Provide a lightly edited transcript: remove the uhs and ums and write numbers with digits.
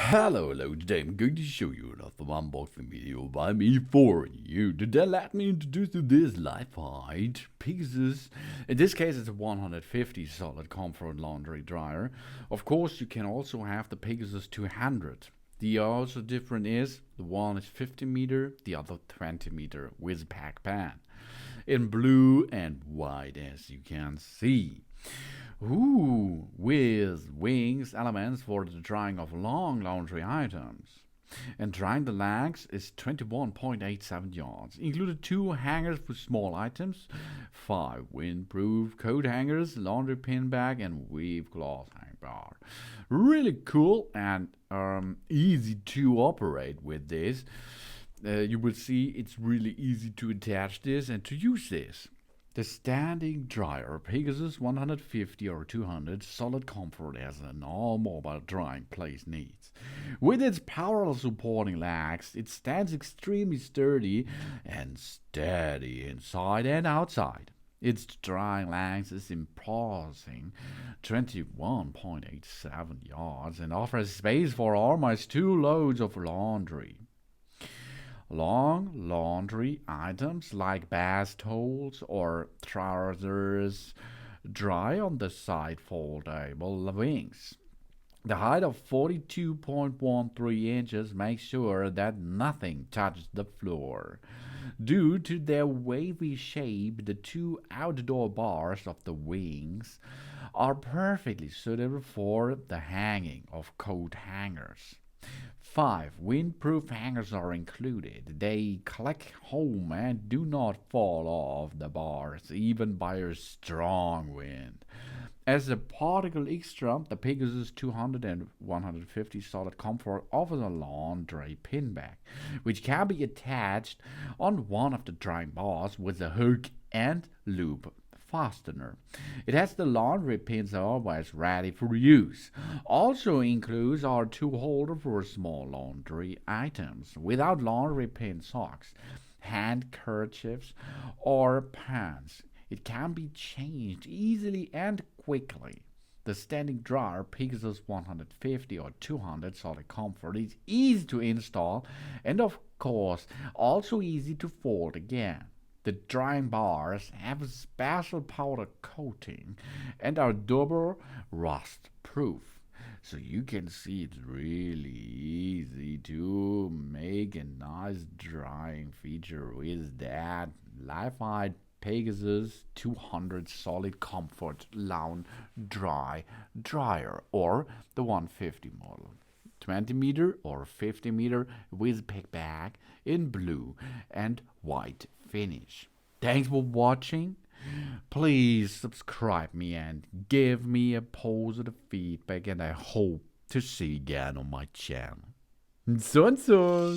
Hello, today I'm going to show you another unboxing video by me for you. Today let me introduce you this Leifheit Pegasus. In this case it's a 150 solid comfort laundry dryer. Of course you can also have the Pegasus 200. The also different is, the one is 50 meter, the other 20 meter with pack pan. In blue and white as you can see. Ooh, with wings elements for the drying of long laundry items. And drying the legs is 21.87 yards. Included 2 hangers for small items, 5 windproof coat hangers, laundry pin bag, and weave cloth hang bar. Really cool and easy to operate with this. You will see it's really easy to attach this and to use this. The standing dryer Pegasus 150 or 200 solid comfort as an all-mobile drying place needs. With its powerful supporting legs, it stands extremely sturdy and steady inside and outside. Its drying length is imposing 21.87 yards and offers space for almost 2 loads of laundry. Long laundry items like bath towels or trousers dry on the side foldable wings. The height of 42.13 inches makes sure that nothing touches the floor. Due to their wavy shape, the 2 outdoor bars of the wings are perfectly suitable for the hanging of coat hangers. 5 windproof hangers are included. They click home and do not fall off the bars, even by a strong wind. As a particle extra, the Pegasus 200 and 150 solid comfort offers a laundry pin bag, which can be attached on one of the drying bars with a hook and loop fastener. It has the laundry pins always ready for use. Also includes our 2 holder for small laundry items without laundry pin socks, handkerchiefs, or pants. It can be changed easily and quickly. The standing dryer Pegasus 150 or 200 solid comfort is easy to install and of course also easy to fold again. The drying bars have a special powder coating and are double rust proof. So you can see it's really easy to make a nice drying feature with that Leifheit Pegasus 200 solid comfort dry dryer or the 150 model. 20 meter or 50 meter with pack bag in blue and white finish. Thanks for watching. Please subscribe me and give me a positive feedback, and I hope to see you again on my channel. So.